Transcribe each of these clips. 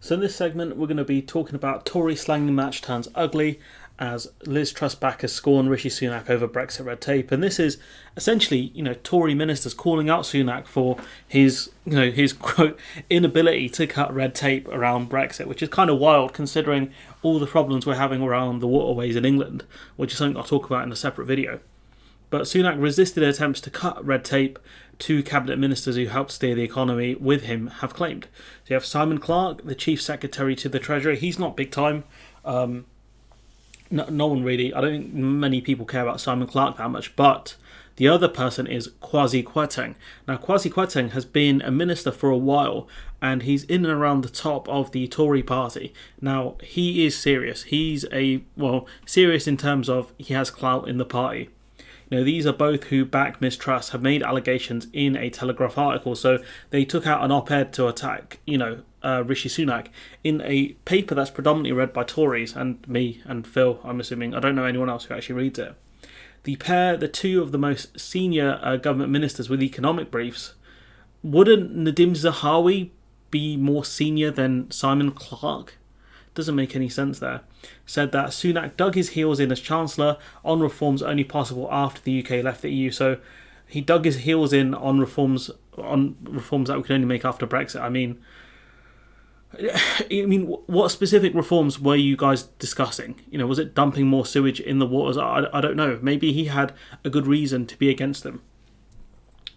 So in this segment, we're going to be talking about Tory slanging match turns ugly as Liz Truss backers scorn Rishi Sunak over Brexit red tape, and this is essentially, Tory ministers calling out Sunak for his quote inability to cut red tape around Brexit, which is kind of wild considering all the problems we're having around the waterways in England, which is something I'll talk about in a separate video. But Sunak resisted attempts to cut red tape. Two cabinet ministers who helped steer the economy with him have claimed. So you have Simon Clarke, the chief secretary to the Treasury. He's not big time. No one really. I don't think many people care about Simon Clarke that much. But the other person is Kwasi Kwarteng. Now, Kwasi Kwarteng has been a minister for a while, and he's in and around the top of the Tory party. Now, he is serious. He's serious in terms of he has clout in the party. These are both who back Ms Truss have made allegations in a Telegraph article. So they took out an op-ed to attack, Rishi Sunak in a paper that's predominantly read by Tories and me and Phil, I'm assuming. I don't know anyone else who actually reads it. The two of the most senior government ministers with economic briefs, wouldn't Nadhim Zahawi be more senior than Simon Clarke? Doesn't make any sense there. Said that Sunak dug his heels in as Chancellor on reforms only possible after the UK left the EU. So he dug his heels in on reforms that we could only make after Brexit. I mean, what specific reforms were you guys discussing? Was it dumping more sewage in the waters? I don't know. Maybe he had a good reason to be against them.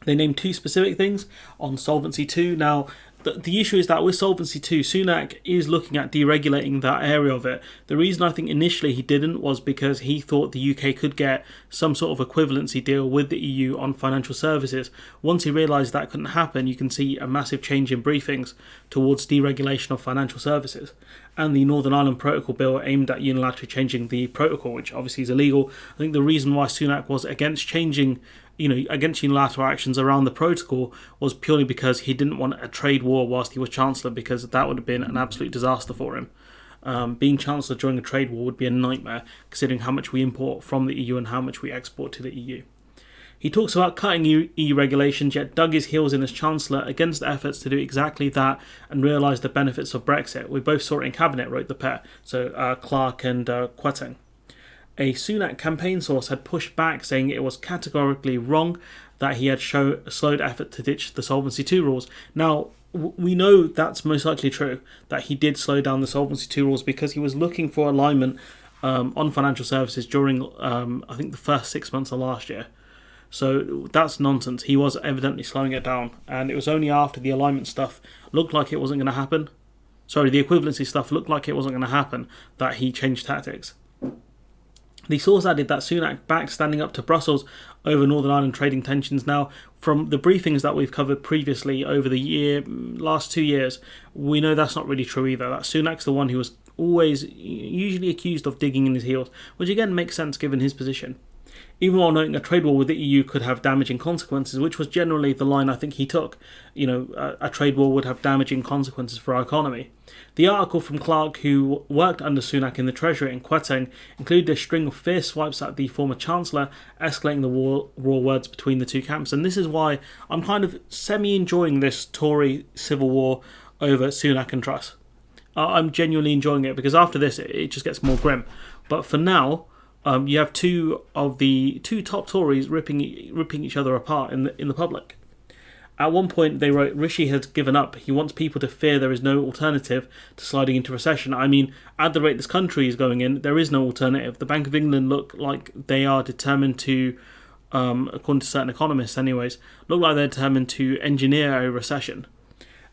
They named two specific things on Solvency II. Now, the issue is that with Solvency II, Sunak is looking at deregulating that area of it. The reason I think initially he didn't was because he thought the UK could get some sort of equivalency deal with the EU on financial services. Once he realised that couldn't happen, you can see a massive change in briefings towards deregulation of financial services. And the Northern Ireland Protocol Bill aimed at unilaterally changing the protocol, which obviously is illegal. I think the reason why Sunak was against changing against unilateral actions around the protocol was purely because he didn't want a trade war whilst he was Chancellor, because that would have been an absolute disaster for him. Being Chancellor during a trade war would be a nightmare, considering how much we import from the EU and how much we export to the EU. He talks about cutting EU regulations, yet dug his heels in as Chancellor against the efforts to do exactly that and realised the benefits of Brexit. We both saw it in Cabinet, wrote the pair, so Clarke and Kwarteng. A Sunak campaign source had pushed back, saying it was categorically wrong that he had slowed effort to ditch the Solvency II rules. Now, we know that's most likely true, that he did slow down the Solvency II rules because he was looking for alignment on financial services during, I think, the first 6 months of last year. So that's nonsense. He was evidently slowing it down, and it was only after the alignment stuff looked like it wasn't going to happen. The equivalency stuff looked like it wasn't going to happen, that he changed tactics. The source added that Sunak backed standing up to Brussels over Northern Ireland trading tensions. Now, from the briefings that we've covered previously over the last 2 years, we know that's not really true either. That Sunak's the one who was usually accused of digging in his heels, which again makes sense given his position. Even while noting a trade war with the EU could have damaging consequences, which was generally the line I think he took. A trade war would have damaging consequences for our economy. The article from Clarke, who worked under Sunak in the Treasury, and Kwarteng included a string of fierce swipes at the former Chancellor, escalating the raw words between the two camps. And this is why I'm kind of semi-enjoying this Tory civil war over Sunak and Truss. I'm genuinely enjoying it, because after this it just gets more grim. But for now, you have two top Tories ripping each other apart in the public. At one point, they wrote, Rishi has given up. He wants people to fear there is no alternative to sliding into recession. I mean, at the rate this country is going in, there is no alternative. The Bank of England look like they are determined to, according to certain economists anyways, look like they're determined to engineer a recession.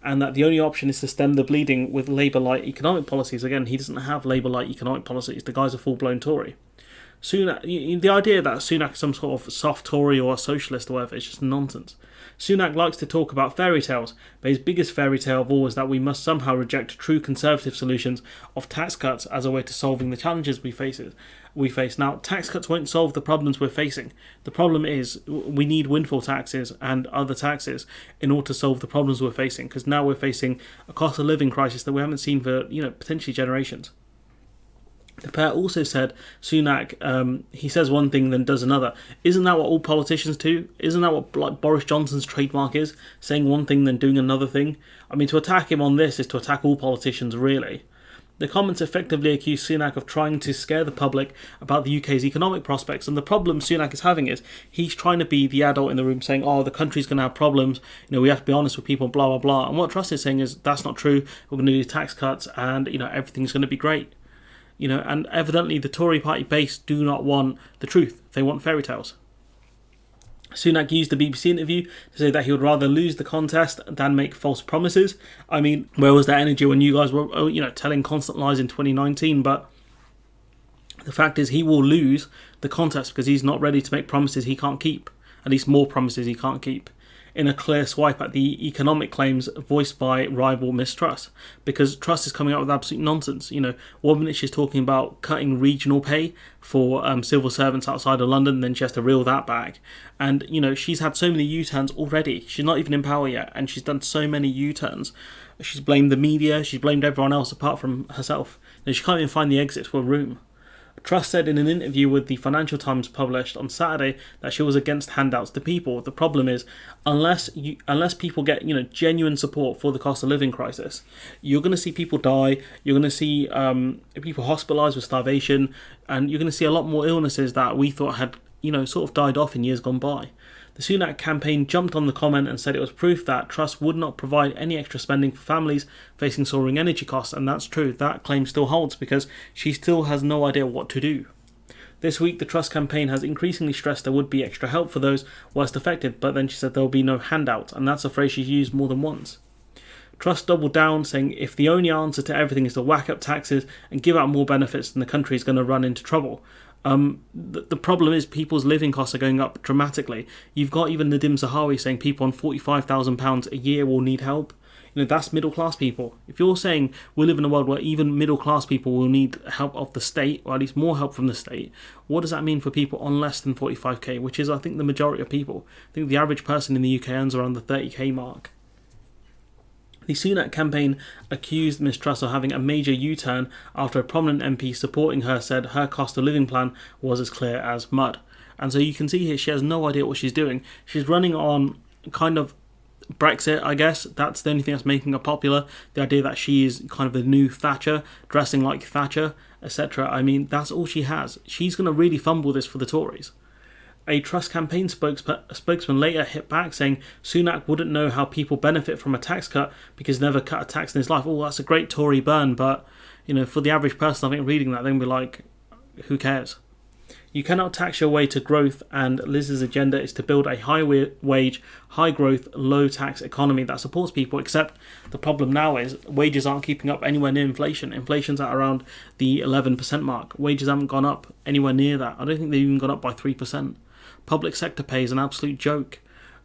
And that the only option is to stem the bleeding with Labour-like economic policies. Again, he doesn't have Labour-like economic policies. The guy's a full-blown Tory. Sunak, the idea that Sunak is some sort of soft Tory or a socialist or whatever is just nonsense. Sunak likes to talk about fairy tales, but his biggest fairy tale of all is that we must somehow reject true conservative solutions of tax cuts as a way to solving the challenges we face. Now, tax cuts won't solve the problems we're facing. The problem is we need windfall taxes and other taxes in order to solve the problems we're facing, because now we're facing a cost of living crisis that we haven't seen for potentially generations. The pair also said Sunak, he says one thing then does another. Isn't that what all politicians do? Isn't that what like Boris Johnson's trademark is? Saying one thing then doing another thing? I mean, to attack him on this is to attack all politicians, really. The comments effectively accuse Sunak of trying to scare the public about the UK's economic prospects, and the problem Sunak is having is he's trying to be the adult in the room saying, oh, the country's going to have problems, we have to be honest with people, blah, blah, blah. And what Truss is saying is, that's not true, we're going to do tax cuts, and, everything's going to be great. And evidently the Tory party base do not want the truth, they want fairy tales. Sunak used the BBC interview to say that he would rather lose the contest than make false promises. I mean, where was that energy when you guys were, telling constant lies in 2019? But the fact is, he will lose the contest because he's not ready to make promises he can't keep. At least more promises he can't keep. In a clear swipe at the economic claims voiced by rival Miss Truss, because Truss is coming out with absolute nonsense. 1 minute she's talking about cutting regional pay for civil servants outside of London, then she has to reel that back. And she's had so many U-turns already. She's not even in power yet, and she's done so many U-turns. She's blamed the media, she's blamed everyone else apart from herself. She can't even find the exit to her room. Truss said in an interview with the Financial Times published on Saturday that she was against handouts to people. The problem is, unless people get genuine support for the cost of living crisis, you're going to see people die. You're going to see people hospitalised with starvation, and you're going to see a lot more illnesses that we thought had sort of died off in years gone by. The Sunak campaign jumped on the comment and said it was proof that Truss would not provide any extra spending for families facing soaring energy costs, and that's true. That claim still holds because she still has no idea what to do. This week, the Truss campaign has increasingly stressed there would be extra help for those worst affected, but then she said there will be no handouts, and that's a phrase she's used more than once. Truss doubled down, saying if the only answer to everything is to whack up taxes and give out more benefits, then the country is going to run into trouble. The problem is people's living costs are going up dramatically. You've got even Nadim Zahawi saying people on £45,000 a year will need help. That's middle class people. If you're saying we live in a world where even middle class people will need help of the state, or at least more help from the state, what does that mean for people on less than 45k, which is, I think, the majority of people? I think the average person in the UK earns around the 30k mark. The Sunak campaign accused Ms Truss of having a major U-turn after a prominent MP supporting her said her cost of living plan was as clear as mud. And so you can see here she has no idea what she's doing. She's running on kind of Brexit, I guess. That's the only thing that's making her popular. The idea that she is kind of the new Thatcher, dressing like Thatcher, etc. I mean, that's all she has. She's going to really fumble this for the Tories. A Truss campaign spokesman later hit back saying Sunak wouldn't know how people benefit from a tax cut because he never cut a tax in his life. Oh, that's a great Tory burn, but for the average person, I think reading that, they're going to be like, who cares? You cannot tax your way to growth, and Liz's agenda is to build a high-wage, high-growth, low-tax economy that supports people, except the problem now is wages aren't keeping up anywhere near inflation. Inflation's at around the 11% mark. Wages haven't gone up anywhere near that. I don't think they've even gone up by 3%. Public sector pay is an absolute joke.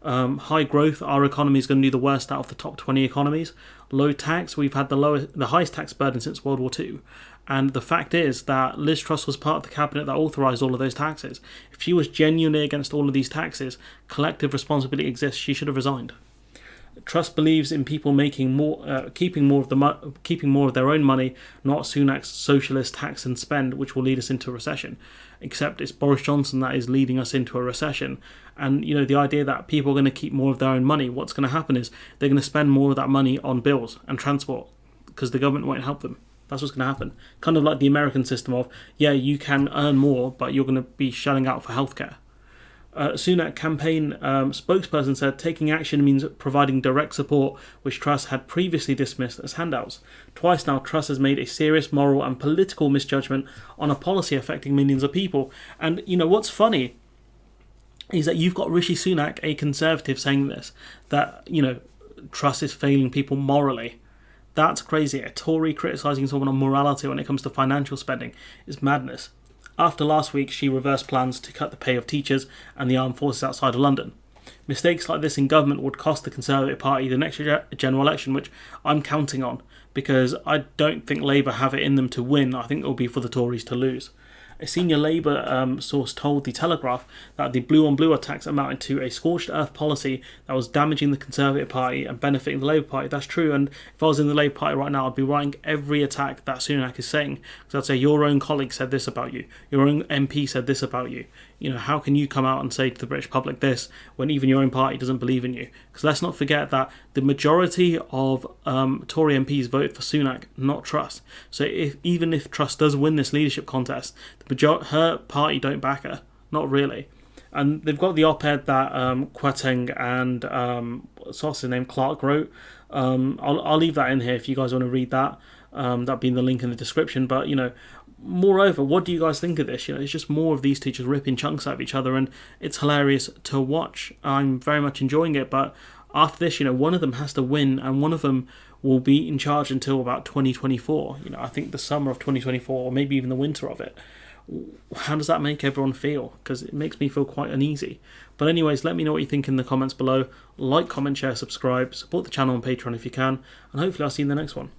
High growth, our economy is going to do the worst out of the top 20 economies. Low tax, we've had the highest tax burden since World War II. And the fact is that Liz Truss was part of the cabinet that authorised all of those taxes. If she was genuinely against all of these taxes, collective responsibility exists, she should have resigned. Truss believes in people making more, keeping more of their own money, not Sunak's socialist tax and spend, which will lead us into a recession. Except it's Boris Johnson that is leading us into a recession. And the idea that people are going to keep more of their own money, what's going to happen is they're going to spend more of that money on bills and transport because the government won't help them. That's what's going to happen. Kind of like the American system of, yeah, you can earn more, but you're going to be shelling out for healthcare. Sunak campaign spokesperson said taking action means providing direct support, which Truss had previously dismissed as handouts. Twice now, Truss has made a serious moral and political misjudgment on a policy affecting millions of people. And what's funny is that you've got Rishi Sunak, a Conservative, saying this, that Truss is failing people morally. That's crazy. A Tory criticising someone on morality when it comes to financial spending is madness. After last week, she reversed plans to cut the pay of teachers and the armed forces outside of London. Mistakes like this in government would cost the Conservative Party the next general election, which I'm counting on, because I don't think Labour have it in them to win. I think it will be for the Tories to lose. A senior Labour source told The Telegraph that the blue-on-blue attacks amounted to a scorched earth policy that was damaging the Conservative Party and benefiting the Labour Party. That's true, and if I was in the Labour Party right now, I'd be writing every attack that Sunak is saying, because I'd say your own colleague said this about you, your own MP said this about you. You know, how can you come out and say to the British public this when even your own party doesn't believe in you? Because let's not forget that the majority of Tory MPs voted for Sunak, not Truss. So even if Truss does win this leadership contest, her party don't back her. Not really. And they've got the op-ed that Quetting and what's his name, Clark wrote. I'll leave that in here if you guys want to read that. That'll be in the link in the description. But, you know, moreover, what do you guys think of this? You know, it's just more of these teachers ripping chunks out of each other, and it's hilarious to watch. I'm very much enjoying it, but after this, you know, one of them has to win, and one of them will be in charge until about 2024. You know, I think the summer of 2024, or maybe even the winter of it. How does that make everyone feel? Because it makes me feel quite uneasy. But anyways, let me know what you think in the comments below. Like, comment, share, subscribe, support the channel on Patreon if you can, and hopefully I'll see you in the next one.